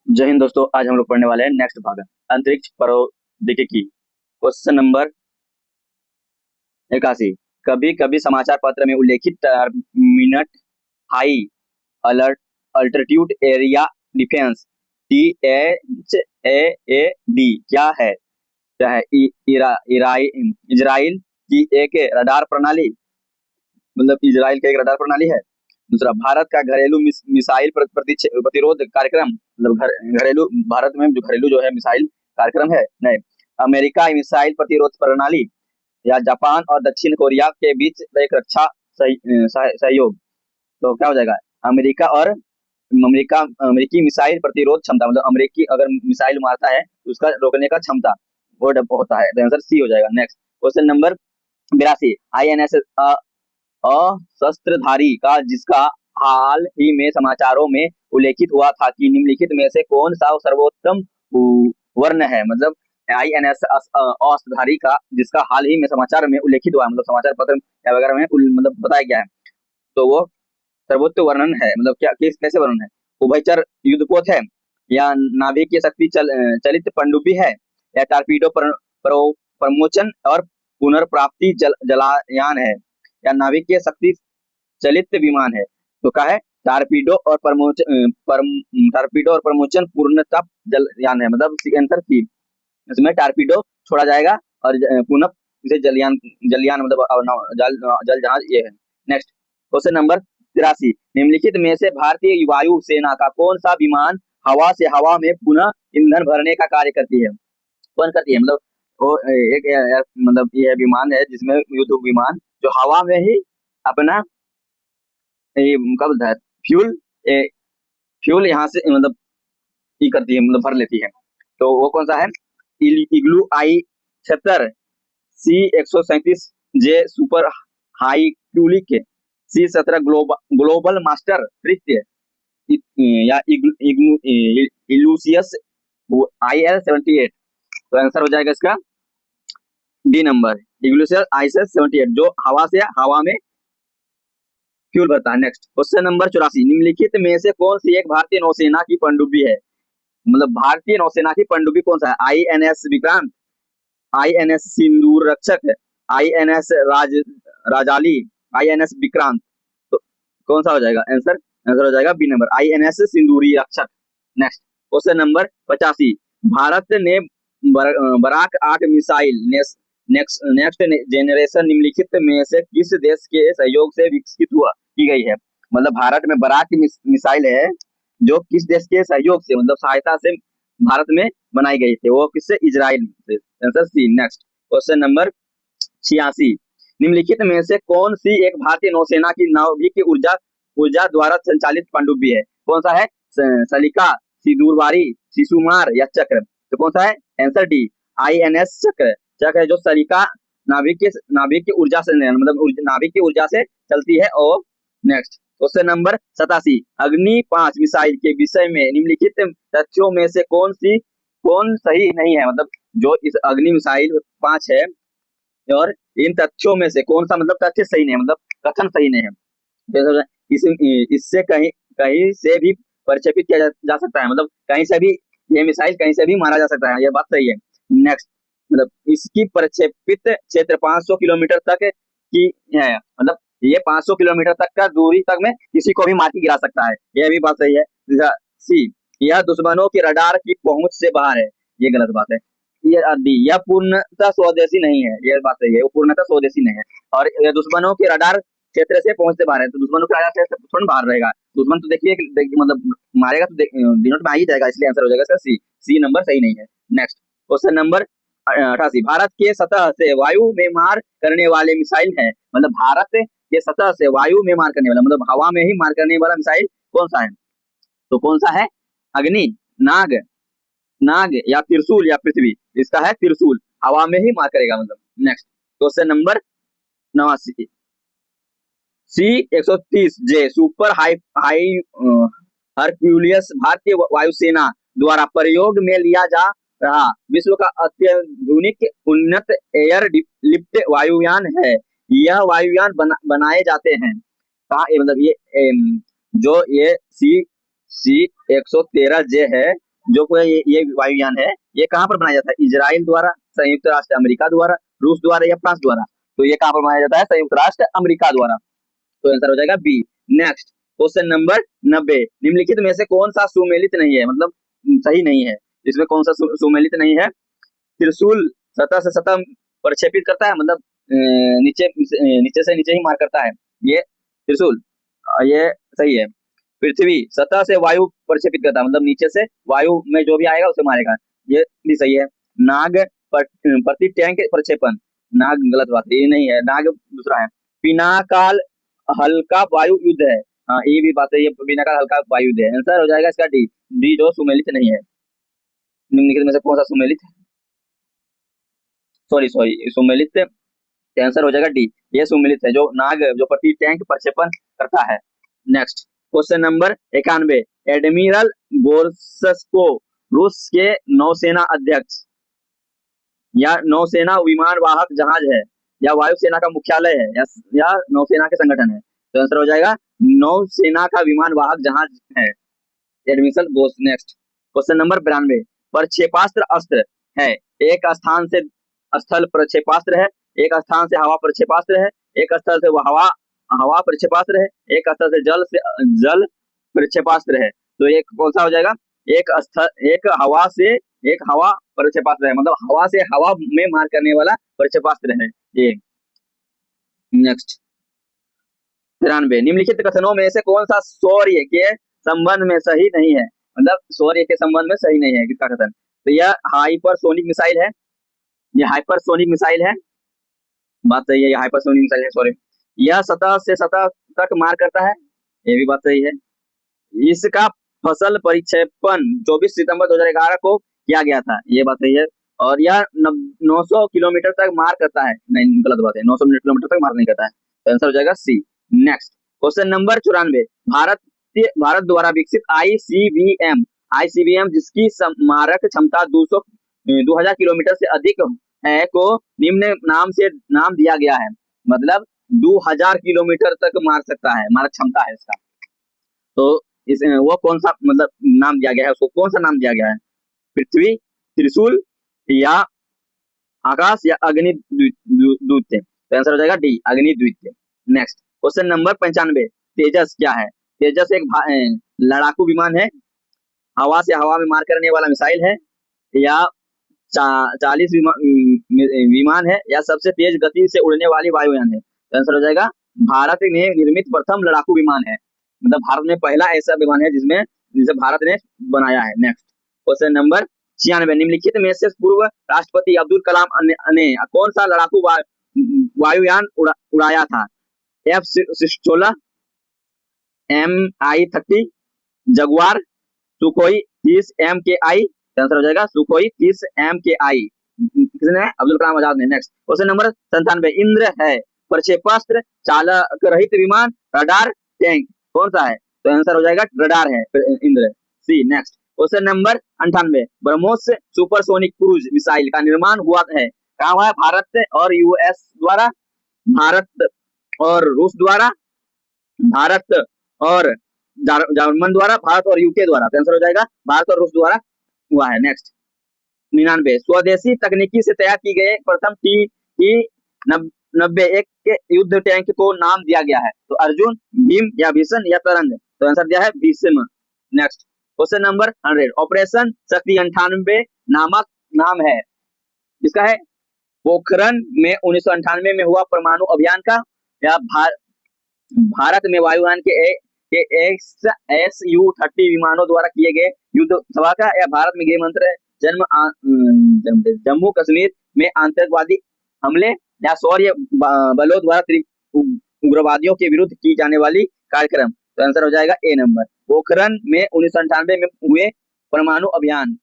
जय हिंद दोस्तों। आज हम लोग पढ़ने वाले हैं नेक्स्ट भाग अंतरिक्ष प्रौद्योगिकी। Question number 81। कभी कभी समाचार पत्र में उल्लेखित terminal high alert altitude area defence THAAD क्या है? क्या है? इजराइल की एक रडार प्रणाली, मतलब इजराइल का एक रडार प्रणाली है। दूसरा, भारत का घरेलू मिसाइल प्रतिरोध कार्यक्रम, मतलब घरेलू भारत में जो घरेलू जो है मिसाइल कार्यक्रम है। नहीं, अमेरिका मिसाइल प्रतिरोध प्रणाली, या जापान और दक्षिण कोरिया के बीच एक रक्षा सहयोग। तो क्या हो जाएगा? अमेरिका और अमेरिकी मिसाइल प्रतिरोध क्षमता, मतलब अमेरिकी अगर मिसाइल मारता है तो उसका रोकने का क्षमता वो होता है। तो आंसर सी हो जाएगा। Next question number 82। INS अशस्त्रधारी का जिसका हाल ही में समाचारों में उल्लेखित हुआ था कि निम्नलिखित में से कौन सा सर्वोत्तम वर्ण है? मतलब INS अशस्त्रधारी का जिसका हाल ही में समाचार में उल्लेखित हुआ है, मतलब समाचार पत्र या वगैरह में मतलब बताया गया है, तो वो सर्वोच्च वर्णन है। मतलब क्या कैसे वर्णन है? उभयचर युद्धपोत है, या नाभिकीय शक्ति चलित पनडुब्बी है, या टारपीडो प्रमोचन और पुनर्प्राप्ति जलायान है, या नाभिकीय शक्ति चलित विमान है। तो क्या है? टारपीडो और प्रमोचन पूर्णता जलयान है, मतलब आंसर सी। इसमें टारपीडो छोड़ा जाएगा और पुनः इसे जलयान जलयान मतलब जल जहाज ये है। Next question number 83। निम्नलिखित में से भारतीय वायु सेना का कौन सा विमान हवा से हवा में पुनः ईंधन भरने का कार्य करती है? कौन करती है? मतलब वो एक मतलब यह विमान है जिसमें युद्ध विमान जो हवा में ही अपना ये क्या बोलता है फ्यूल फ्यूल यहाँ से मतलब ये करती है, मतलब भर लेती है। तो वो कौन सा है? इग्लू I-70C-137J सुपर हाई क्यूलिक C-17 ग्लोबल मास्टर तृतीय, या इलूसियस IL-78। तो आंसर हो जाएगा इसका डी नंबर, इग्लूसियस IL-78 जो हवा से हवा में फ्यूल भरता है। Next question number 84। निम्नलिखित में से कौन सी एक भारतीय नौसेना की पनडुब्बी है? मतलब भारतीय नौसेना की पनडुब्बी कौन सा है? INS विक्रांत, INS सिंदूर रक्षक, INS राजाली, INS विक्रांत। तो कौन सा हो जाएगा आंसर? आंसर हो जाएगा बी नंबर, INS सिंदूरी रक्षक। Next question number 85। भारत ने बराक 8 मिसाइल नेक्स्ट जेनरेशन निम्नलिखित में से किस देश के सहयोग से विकसित की गई है? मतलब भारत में बराक मिसाइल है जो किस देश के सहयोग से, मतलब सहायता से भारत में बनाई गई थी, वो किससे? इजराइल से। Answer C. Next question number 86। निम्नलिखित में से कौन सी एक भारतीय नौसेना की नाविक ऊर्जा ऊर्जा द्वारा संचालित पनडुब्बी है? कौन सा है? सलिका, सिदूरवारी, शिशुमार, या चक्र। तो कौन सा है? आंसर डी, INS चक्र। चक्र है जो सलिका नाभिक की ऊर्जा से, मतलब नाभिक की ऊर्जा से चलती है। और नेक्स्ट क्वेश्चन नंबर 87। अग्नि 5 मिसाइल के विषय में निम्नलिखित तथ्यों में से कौन सही नहीं है? मतलब जो इस अग्नि मिसाइल 5 है और इन तथ्यों में से कौन सा मतलब तथ्य सही नहीं है, मतलब कथन सही नहीं है। इससे कहीं कहीं से भी प्रक्षेपित किया जा सकता है, मतलब कहीं से भी ये मिसाइल कहीं से भी मारा जा सकता है, ये बात सही है। नेक्स्ट, मतलब इसकी प्रक्षेपित क्षेत्र 500 किलोमीटर तक की है, मतलब ये 500 किलोमीटर तक का दूरी तक में किसी को भी मार के गिरा सकता है, यह भी बात सही है। सी, यह दुश्मनों की रडार की पहुंच से बाहर है, ये गलत बात है। ये डी, यह पूर्णतः स्वदेशी नहीं है, यह बात सही है, वो पूर्णतः स्वदेशी नहीं है। और यह दुश्मनों के रडार क्षेत्र से पहुंचते बाहर है, तो दुश्मनों के रडार क्षेत्र थोड़ा बाहर रहेगा। दुश्मन तो देखिए मतलब मारेगा तो दिनों में आ ही जाएगा, इसलिए आंसर हो जाएगा इसका सी। सी नंबर सही नहीं है। Next question number 88। भारत के सतह से वायु में मार करने वाले मिसाइल है, मतलब भारत के सतह से वायु में मार करने वाला, मतलब हवा में ही मार करने वाला मिसाइल कौन सा है? तो कौन सा है? अग्नि, नाग नाग या त्रिशूल, या पृथ्वी। इसका है त्रिशूल, हवा में ही मार करेगा मतलब। Next question number 89। C-130J super high high Hercules भारतीय वायुसेना द्वारा प्रयोग में लिया जा रहा विश्व का अत्याधुनिक उन्नत एयर लिफ्ट वायुयान है। यह वायुयान बनाए जाते हैं मतलब ये जो ये C-113J है, जो कोई ये वायुयान है ये कहाँ पर बनाया जाता है? इजराइल द्वारा, संयुक्त राष्ट्र अमेरिका द्वारा, रूस द्वारा या फ्रांस द्वारा? तो ये कहाँ पर बनाया जाता है? संयुक्त राष्ट्र अमेरिका द्वारा। तो आंसर हो जाएगा बी। नेक्स्ट क्वेश्चन नंबर 90, निम्नलिखित में से कौन सा सुमेलित नहीं है, मतलब सही नहीं है, इसमें कौन सा सुमेलित नहीं है? त्रिशूल सतह से सतह प्रक्षेपित करता है, मतलब नीचे नीचे से नीचे ही मार करता है, ये त्रिशूल, ये सही है। पृथ्वी सतह से वायु प्रक्षेपित करता है, मतलब नीचे से वायु में जो भी आएगा उसे मारेगा, ये भी सही है। नाग प्रति टैंक प्रक्षेपण, नाग गलत बात है, ये नहीं है, नाग दूसरा है। पिनाकाल हल्का वायु युद्ध है, हाँ ये भी बात है, ये पिनाकाल हल्का वायु युद्ध है। आंसर हो जाएगा इसका डी, डी जो सुमेलित नहीं है। निम्नलिखित में से कौन सा सुमेलित है? सॉरी सुमेलित, आंसर हो जाएगा डी, ये सुमेलित है, जो नाग जो प्रति टैंक प्रक्षेपण करता है। नेक्स्ट क्वेश्चन नंबर 91, एडमिरल गोर्सको रूस के नौसेना अध्यक्ष या नौसेना विमान वाहक जहाज है या वायुसेना का मुख्यालय है या नौसेना के संगठन है? तो आंसर हो जाएगा नौसेना का विमान वाहक जहाज है, admiral gorge. Next question number 92, प्रक्षेपास्त्र अस्त्र है, एक स्थान से स्थल प्रक्षेपास्त्र है, एक स्थान से हवा प्रक्षेपास्त्र है, एक स्थल से हवा प्रक्षेपास्त्र है, एक स्थल से जल प्रक्षेपास्त्र है। तो एक कौन सा हो जाएगा? एक हवा प्रक्षेपास्त्र है, मतलब हवा से हवा में मार करने वाला प्रक्षेपास्त्र है ये। नेक्स्ट 93, निम्नलिखित कथनों में से कौन सा सौर्य के संबंध में सही नहीं है, मतलब सौर्य के संबंध में सही नहीं है किसका कथन? तो यह हाइपरसोनिक मिसाइल है, ये हाइपरसोनिक मिसाइल है, बात सही है, ये हाइपरसोनिक मिसाइल है। सॉरी, यह सतह से सतह तक मार करता है, ये भी बात सही है। इसका फसल परिक्षेपण 24 सितंबर 2011 को किया गया था, ये बात सही है। और यह 900 किलोमीटर तक मार करता है, नहीं गलत बात है, 900 किलोमीटर तक मार नहीं करता है। तो आंसर हो जाएगा सी। नेक्स्ट क्वेश्चन नंबर 94, भारत द्वारा विकसित आईसीबीएम जिसकी मारक क्षमता 2000 किलोमीटर से अधिक है को निम्न नाम दिया गया है, मतलब 2000 किलोमीटर तक मार सकता है, मारक क्षमता है इसका। तो वो कौन सा मतलब नाम दिया गया है, उसको कौन सा नाम दिया गया है? पृथ्वी, त्रिशूल या आकाश या अग्निद्युत? तो आंसर हो जाएगा डी, अग्निद्युत। नेक्स्ट क्वेश्चन नंबर 95, तेजस क्या है? तेजस एक लड़ाकू विमान है, हवा से हवा में मार करने वाला मिसाइल है, या 40 विमान है, या सबसे तेज गति से उड़ने वाली वायुयान है? तो आंसर हो जाएगा भारत में निर्मित प्रथम लड़ाकू विमान है, मतलब भारत में पहला ऐसा विमान है जिसे भारत ने बनाया है। नेक्स्ट क्वेश्चन नंबर 96, निम्नलिखित में से पूर्व राष्ट्रपति अब्दुल कलाम ने कौन सा लड़ाकू वायुयान उड़ाया था? F-16, Mi-30, Jaguar, Sukhoi 30 MKI? Answer हो जाएगा सुखोई 30 MKI, किसने? अब्दुल कलाम आजाद ने। नेक्स्ट क्वेश्चन नंबर 97, इंद्र है प्रक्षेपास्त्र, चालक रहित विमान, रडार, टैंक, कौन सा है? तो आंसर हो जाएगा रडार है, Indra, C. Next question number 98, BrahMos supersonic cruise missile का निर्माण हुआ है, कहाँ हुआ है? भारत और यूएस द्वारा, भारत और रूस द्वारा, भारत और जर्मन द्वारा, भारत और यूके द्वारा? तो आंसर हो जाएगा भारत और रूस द्वारा हुआ है। नेक्स्ट 99, स्वदेशी तकनीकी से तैयार की गई प्रथम T-91 के युद्ध टैंक को नाम दिया गया है, तो अर्जुन, भीम या भीषण या तरंग? तो आंसर दिया है भीषण। नेक्स्ट क्वेश्चन नंबर 100, ऑपरेशन शक्ति 98 नामक नाम है, इसका है पोखरण में 1998 में हुआ परमाणु अभियान का, या भारत में वायुयान के Su-30 विमानों द्वारा किए गए युद्ध सभा का, या भारत में गृह मंत्री जम्मू कश्मीर में आतंकवादी हमले, या शौर्य बलों द्वारा उग्रवादियों के विरुद्ध की जाने वाली कार्यक्रम? तो आंसर हो जाएगा ए नंबर, पोखरण में 1998 में हुए परमाणु अभियान